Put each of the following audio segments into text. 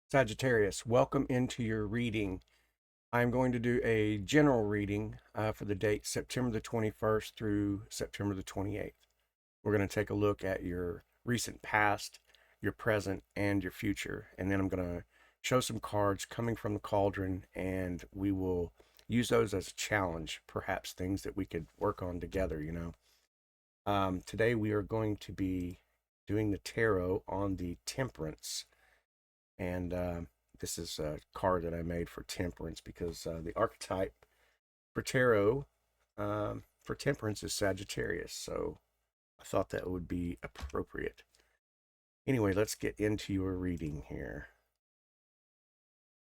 Sagittarius, welcome into your reading. I'm going to do a general reading for the date September the 21st through September the 28th. We're going to take a look at your recent past, your present, and your future. And then I'm going to show some cards coming from the cauldron, and we will use those as a challenge, perhaps things that we could work on together. Today we are going to be doing the tarot on the Temperance. And this is a card that I made for Temperance because the archetype for tarot for Temperance is Sagittarius. So I thought that would be appropriate. Anyway, let's get into your reading here.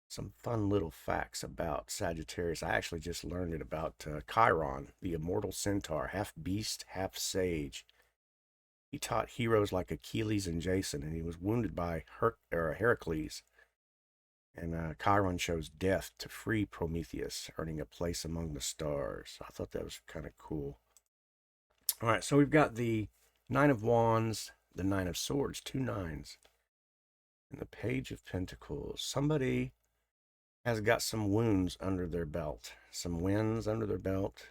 Some fun little facts about Sagittarius. I actually just learned it about Chiron, the immortal centaur, half beast, half sage. He taught heroes like Achilles and Jason, and he was wounded by Heracles. And Chiron chose death to free Prometheus, earning a place among the stars. I thought that was kind of cool. All right, so we've got the Nine of Wands, the Nine of Swords, two nines, and the Page of Pentacles. Somebody has got some wounds under their belt, some wins under their belt.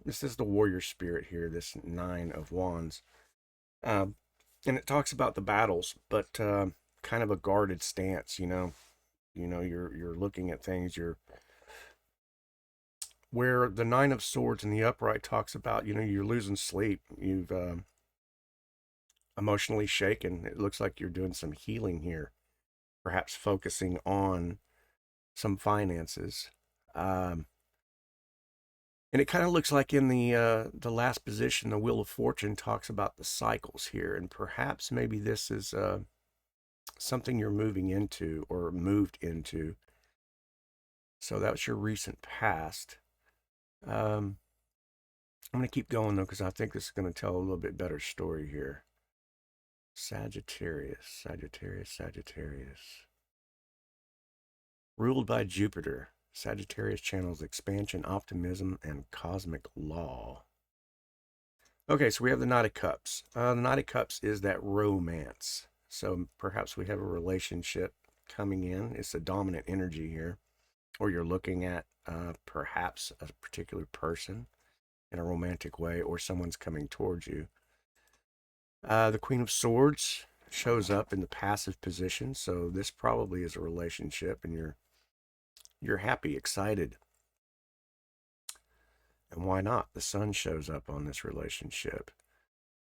This is the warrior spirit here, this Nine of Wands. And it talks about the battles, but kind of a guarded stance, you're looking at things, where the Nine of Swords in the upright talks about, you're losing sleep, you've emotionally shaken. It looks like you're doing some healing here, perhaps focusing on some finances. And it kind of looks like in the last position, the Wheel of Fortune talks about the cycles here, and perhaps maybe this is something you're moving into or moved into. So that's your recent past. I'm going to keep going though, because I think this is going to tell a little bit better story here. Sagittarius. Ruled by Jupiter, Sagittarius channels expansion, optimism, and cosmic law. Okay, so we have the Knight of Cups. The Knight of Cups is that romance. So perhaps we have a relationship coming in. It's a dominant energy here. Or you're looking at perhaps a particular person in a romantic way, or someone's coming towards you. The Queen of Swords shows up in the passive position. So this probably is a relationship, and you're happy, excited. And why not? The Sun shows up on this relationship.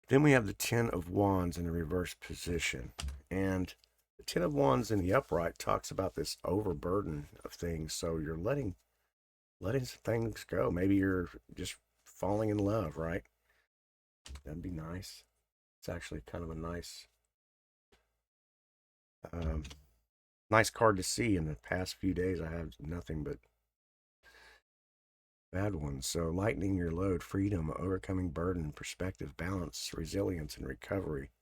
Then we have the Ten of Wands in the reverse position. And the Ten of Wands in the upright talks about this overburden of things. So you're letting some things go. Maybe you're just falling in love, right? That'd be nice. It's actually kind of a nice card to see. In the past few days, I have nothing but bad ones. So lightening your load, freedom, overcoming burden, perspective, balance, resilience, and recovery.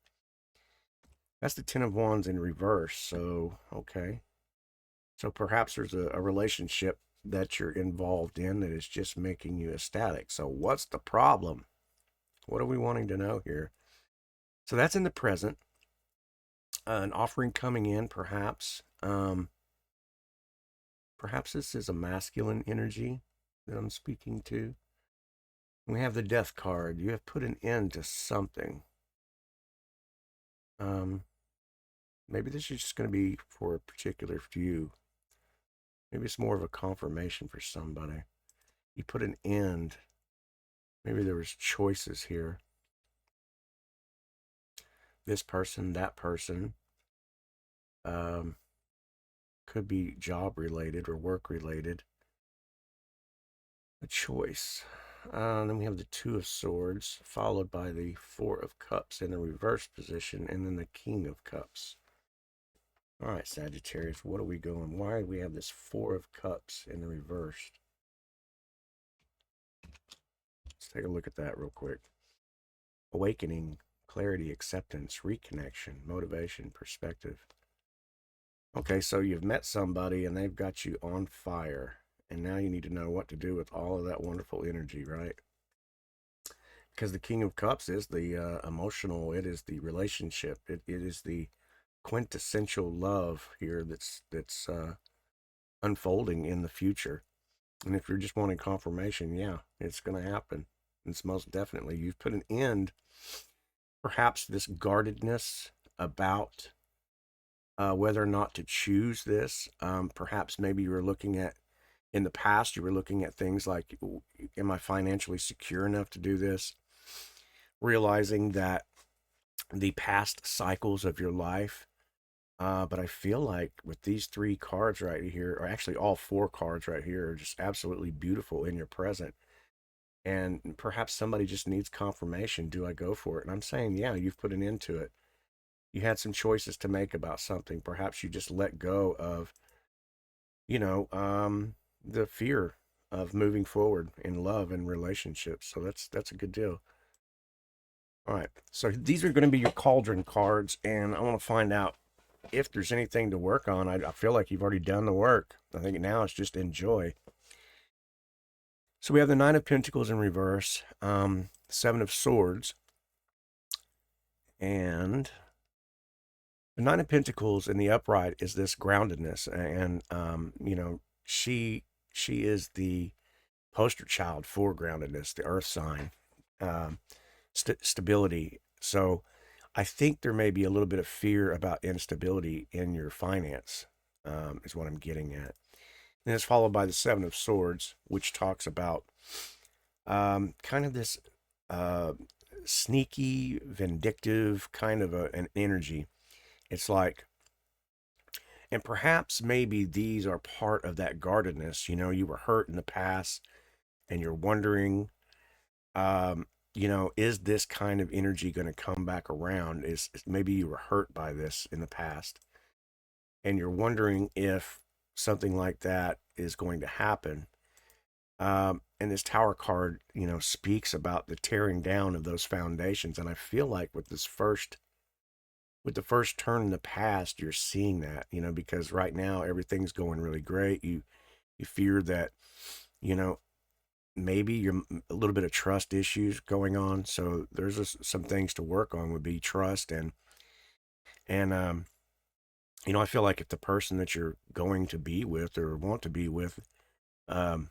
That's the Ten of Wands in reverse. So, okay. So perhaps there's a relationship that you're involved in that is just making you ecstatic. So what's the problem? What are we wanting to know here? So that's in the present. An offering coming in, perhaps. Perhaps this is a masculine energy that I'm speaking to. We have the Death card. You have put an end to something. Maybe this is just going to be for a particular few. Maybe it's more of a confirmation for somebody. You put an end. Maybe there was choices here. This person, that person. Could be job related or work related. A choice. Then we have the Two of Swords, followed by the Four of Cups in the reverse position, and then the King of Cups. All right, Sagittarius, what are we going? Why do we have this Four of Cups in the reverse? Let's take a look at that real quick. Awakening, clarity, acceptance, reconnection, motivation, perspective. Okay, so you've met somebody and they've got you on fire. And now you need to know what to do with all of that wonderful energy, right? because the King of Cups is the emotional, it is the relationship, it is the quintessential love here that's unfolding in the future. And if you're just wanting confirmation, yeah, it's going to happen. It's most definitely. You've put an end, perhaps, this guardedness about whether or not to choose this. Perhaps maybe you were looking at, in the past, you were looking at things like, am I financially secure enough to do this? Realizing that the past cycles of your life. But I feel like with these three cards right here, or actually all four cards right here, are just absolutely beautiful in your present. And perhaps somebody just needs confirmation. Do I go for it? And I'm saying, yeah, you've put an end to it. You had some choices to make about something. Perhaps you just let go of, you know, the fear of moving forward in love and relationships. So that's a good deal. All right. So these are going to be your cauldron cards, and I want to find out if there's anything to work on. I feel like you've already done the work. I think now it's just enjoy. So we have the Nine of Pentacles in reverse, Seven of Swords, and the Nine of Pentacles in the upright is this groundedness, and she is the poster child for groundedness, the Earth sign, um, stability. So I think there may be a little bit of fear about instability in your finance, is what I'm getting at. And it's followed by the Seven of Swords, which talks about kind of this uh, sneaky, vindictive kind of an energy. It's like, and perhaps maybe these are part of that guardedness. You know, you were hurt in the past and you're wondering, um, is this kind of energy going to come back around? Maybe you were hurt by this in the past and you're wondering if something like that is going to happen. And this Tower card, speaks about the tearing down of those foundations. And I feel like with the first turn in the past, you're seeing that, because right now everything's going really great. You fear that, you know, maybe you're a little bit of trust issues going on. So there's some things to work on would be trust and I feel like if the person that you're going to be with or want to be with, um,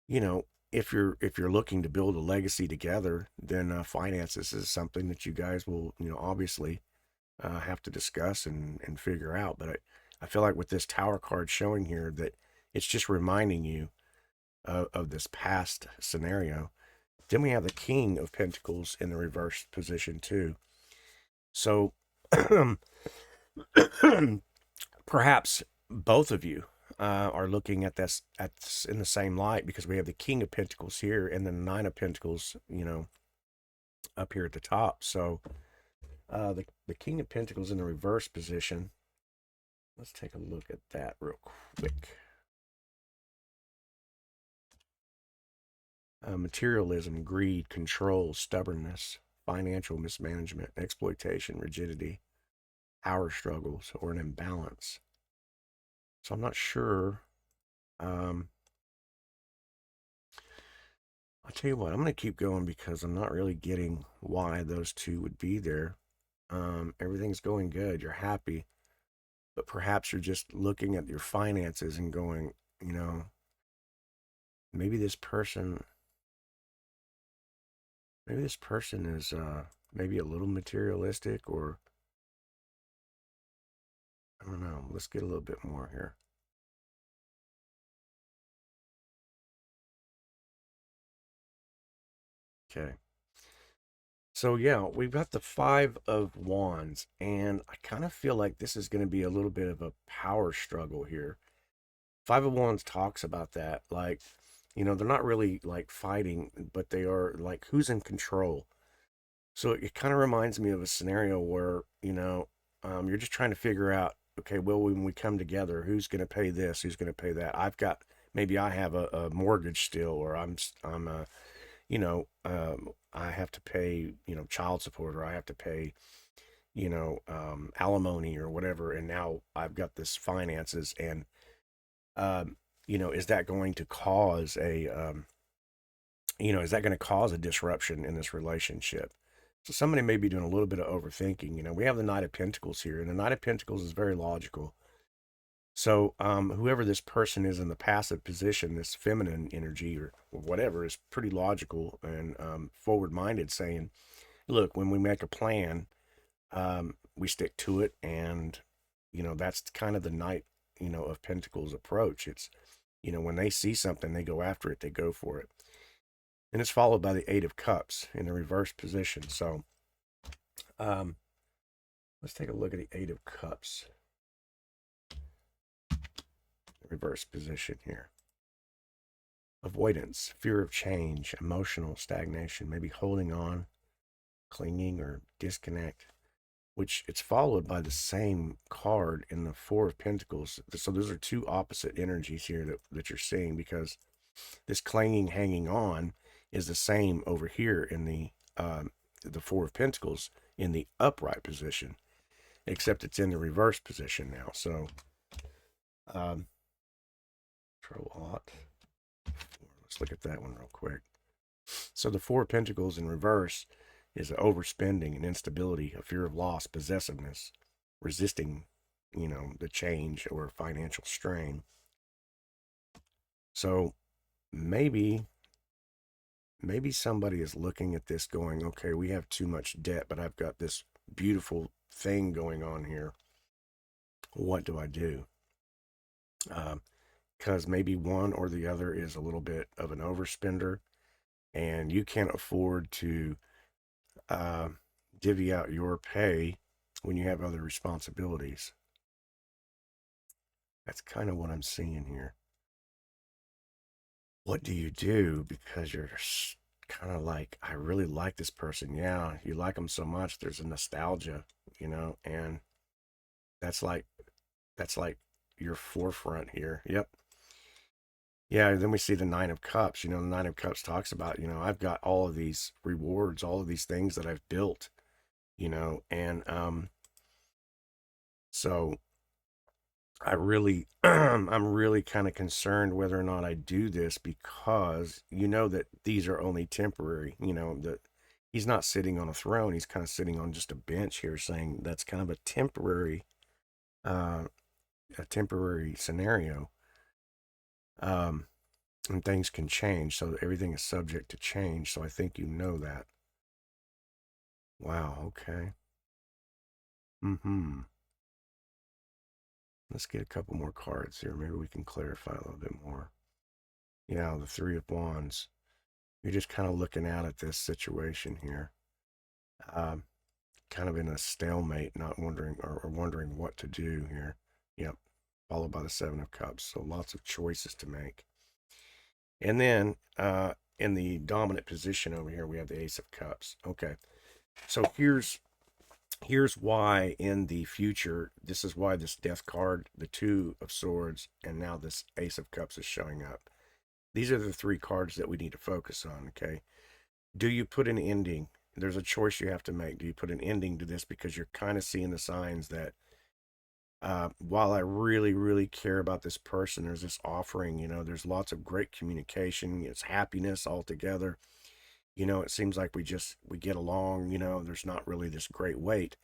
you know, if you're looking to build a legacy together, then finances is something that you guys will, obviously have to discuss and figure out. But I feel like with this Tower card showing here that it's just reminding you of this past scenario. Then we have the King of Pentacles in the reverse position too. So perhaps both of you are looking at this in the same light, because we have the King of Pentacles here and then the Nine of Pentacles, up here at the top. So the King of Pentacles in the reverse position. Let's take a look at that real quick. Materialism, greed, control, stubbornness, financial mismanagement, exploitation, rigidity, power struggles, or an imbalance. So I'm not sure. I'll tell you what, I'm going to keep going because I'm not really getting why those two would be there. Everything's going good. You're happy. But perhaps you're just looking at your finances and going, maybe this person, is maybe a little materialistic, or I don't know. Let's get a little bit more here. Okay. So yeah, we've got the Five of Wands, and I kind of feel like this is going to be a little bit of a power struggle here. Five of Wands talks about that, like, they're not really like fighting, but they are like, who's in control. So it kind of reminds me of a scenario where, you're just trying to figure out, okay, well, when we come together, who's going to pay this, who's going to pay that. Maybe I have a mortgage still, or I'm a I have to pay, child support, or I have to pay, alimony or whatever. And now I've got this finances, and, is that going to cause Is that going to cause a disruption in this relationship? So somebody may be doing a little bit of overthinking. We have the Knight of Pentacles here, and the Knight of Pentacles is very logical. So whoever this person is in the passive position, this feminine energy or whatever, is pretty logical and forward-minded, saying, look, when we make a plan, we stick to it. And, that's kind of the Knight, of Pentacles approach. It's, when they see something, they go after it, they go for it. And it's followed by the Eight of Cups in the reverse position. So um, let's take a look at the Eight of Cups, reverse position here. Avoidance, fear of change, emotional stagnation, maybe holding on, clinging, or disconnect, which it's followed by the same card in the Four of Pentacles. So those are two opposite energies here that you're seeing, because this clinging, hanging on is the same over here in the Four of Pentacles in the upright position, except it's in the reverse position now. So Control Alt. Let's look at that one real quick. So the Four of Pentacles in reverse is overspending and instability, a fear of loss, possessiveness, resisting, the change or financial strain. So maybe somebody is looking at this going, okay, we have too much debt, but I've got this beautiful thing going on here. What do I do? Because maybe one or the other is a little bit of an overspender, and you can't afford to divvy out your pay when you have other responsibilities. That's kind of what I'm seeing here. What do you do? Because you're kind of like, I really like this person. Yeah, you like them so much. There's a nostalgia, and that's like your forefront here. Yep. Yeah, then we see the Nine of Cups. The Nine of Cups talks about, I've got all of these rewards, all of these things that I've built, and so I really, I'm really kind of concerned whether or not I do this, because that these are only temporary. That he's not sitting on a throne; he's kind of sitting on just a bench here, saying that's kind of uh, a temporary scenario, and things can change. So everything is subject to change. So I think that. Wow. Okay. Mm-hmm. Let's get a couple more cards here. Maybe we can clarify a little bit more. Yeah, the Three of Wands. You're just kind of looking out at this situation here, um, kind of in a stalemate, not wondering or wondering what to do here. Yep, followed by the Seven of Cups. So lots of choices to make. And then in the dominant position over here, we have the Ace of Cups. Okay, so here's why in the future, this is why this Death card, the Two of Swords, and now this Ace of Cups is showing up. These are the three cards that we need to focus on. Okay, do you put an ending? There's a choice you have to make. Do you put an ending to this, because you're kind of seeing the signs that while I really, really care about this person, there's this offering, there's lots of great communication, it's happiness all together. It seems like we get along, there's not really this great weight,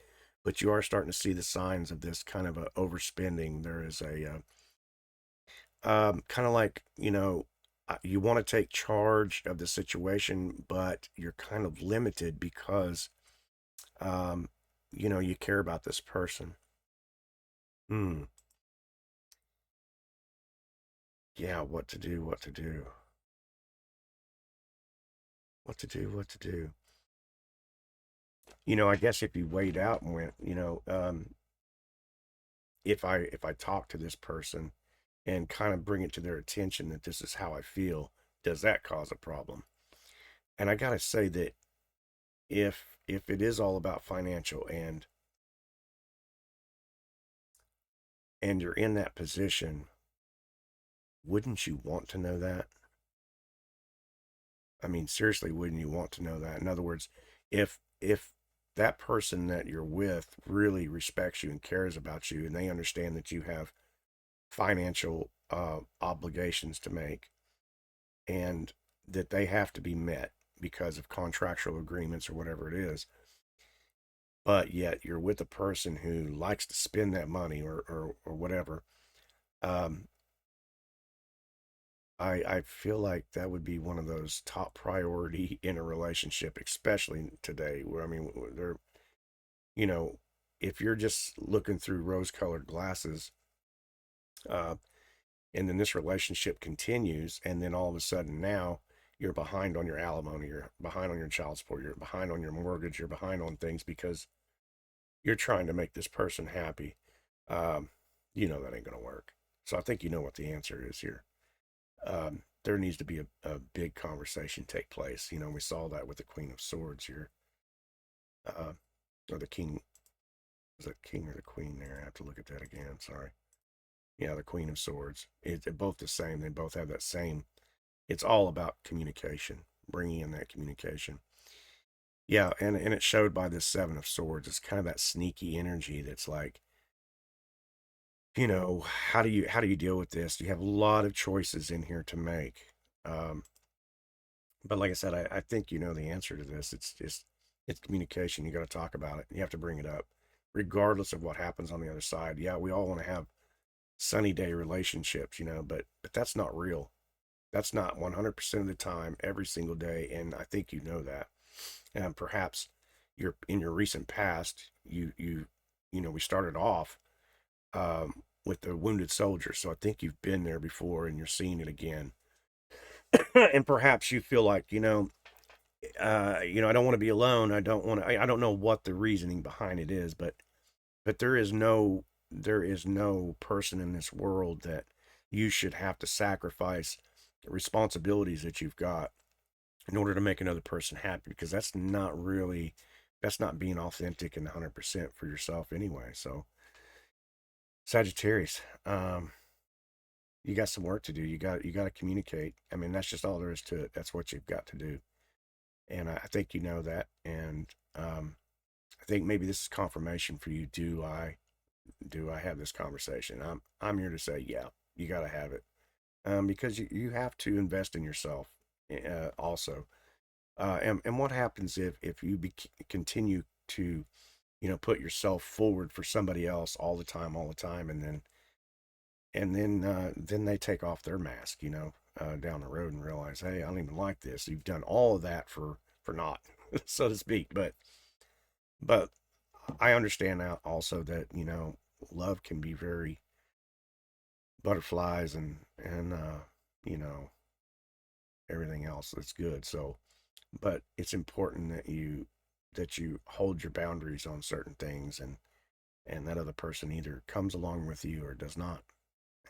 but you are starting to see the signs of this kind of a overspending. There is a kind of like, you want to take charge of the situation, but you're kind of limited because, um, you care about this person. Hmm. Yeah, what to do, what to do, what to do, what to do. I guess if you weighed out and went, if I talk to this person and kind of bring it to their attention that this is how I feel, does that cause a problem? And I gotta say that if it is all about financial, and you're in that position, wouldn't you want to know that? I mean, seriously, wouldn't you want to know that? In other words, if that person that you're with really respects you and cares about you, and they understand that you have financial obligations to make, and that they have to be met because of contractual agreements or whatever it is, but yet you're with a person who likes to spend that money or whatever. um, I feel like that would be one of those top priority in a relationship, especially today, where I mean, they're, you know, if you're just looking through rose-colored glasses, uh, and then this relationship continues, and then all of a sudden now you're behind on your alimony, you're behind on your child support, you're behind on your mortgage, you're behind on things because you're trying to make this person happy. Um, that ain't gonna work. So I think you know what the answer is here. There needs to be a big conversation take place. We saw that with the Queen of Swords here, uh, or the King. Is it King or the Queen there? I have to look at that again. Sorry. Yeah, the Queen of Swords. They're both the same. They both have that same. It's all about communication, bringing in that communication. Yeah, and it showed by this Seven of Swords. It's kind of that sneaky energy that's like, how do you deal with this? You have a lot of choices in here to make. Um, but like I said, I think you know the answer to this. It's communication. You got to talk about it. You have to bring it up, regardless of what happens on the other side. Yeah, we all want to have sunny day relationships, but that's not real. That's not 100% of the time, every single day, and I think you know that. And perhaps you're in your recent past, we started off with the wounded soldier, so I think you've been there before, and you're seeing it again. And perhaps you feel like, I don't want to be alone. I don't want to. I don't know what the reasoning behind it is, but there is no person in this world that you should have to sacrifice responsibilities that you've got in order to make another person happy, because that's not being authentic and 100% for yourself anyway. So Sagittarius, you got some work to do. You got to communicate. I mean, that's just all there is to it. That's what you've got to do, and I think you know that. And I think maybe this is confirmation for you. Do I have this conversation? I'm here to say, yeah, you got to have it, because you have to invest in yourself, also. And what happens if you continue to put yourself forward for somebody else all the time, and then they take off their mask, down the road, and realize, hey, I don't even like this. You've done all of that for naught, so to speak. But I understand now also that love can be very butterflies and you know everything else that's good. So, but it's important that you hold your boundaries on certain things, and that other person either comes along with you or does not.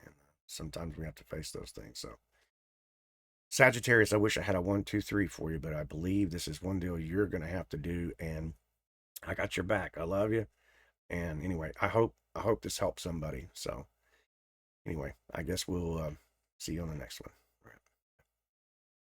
And sometimes we have to face those things. So Sagittarius, I wish I had a 1, 2, 3 for you, but I believe this is one deal you're going to have to do, and I got your back. I love you. And anyway, I hope this helps somebody. So anyway, I guess we'll see you on the next one.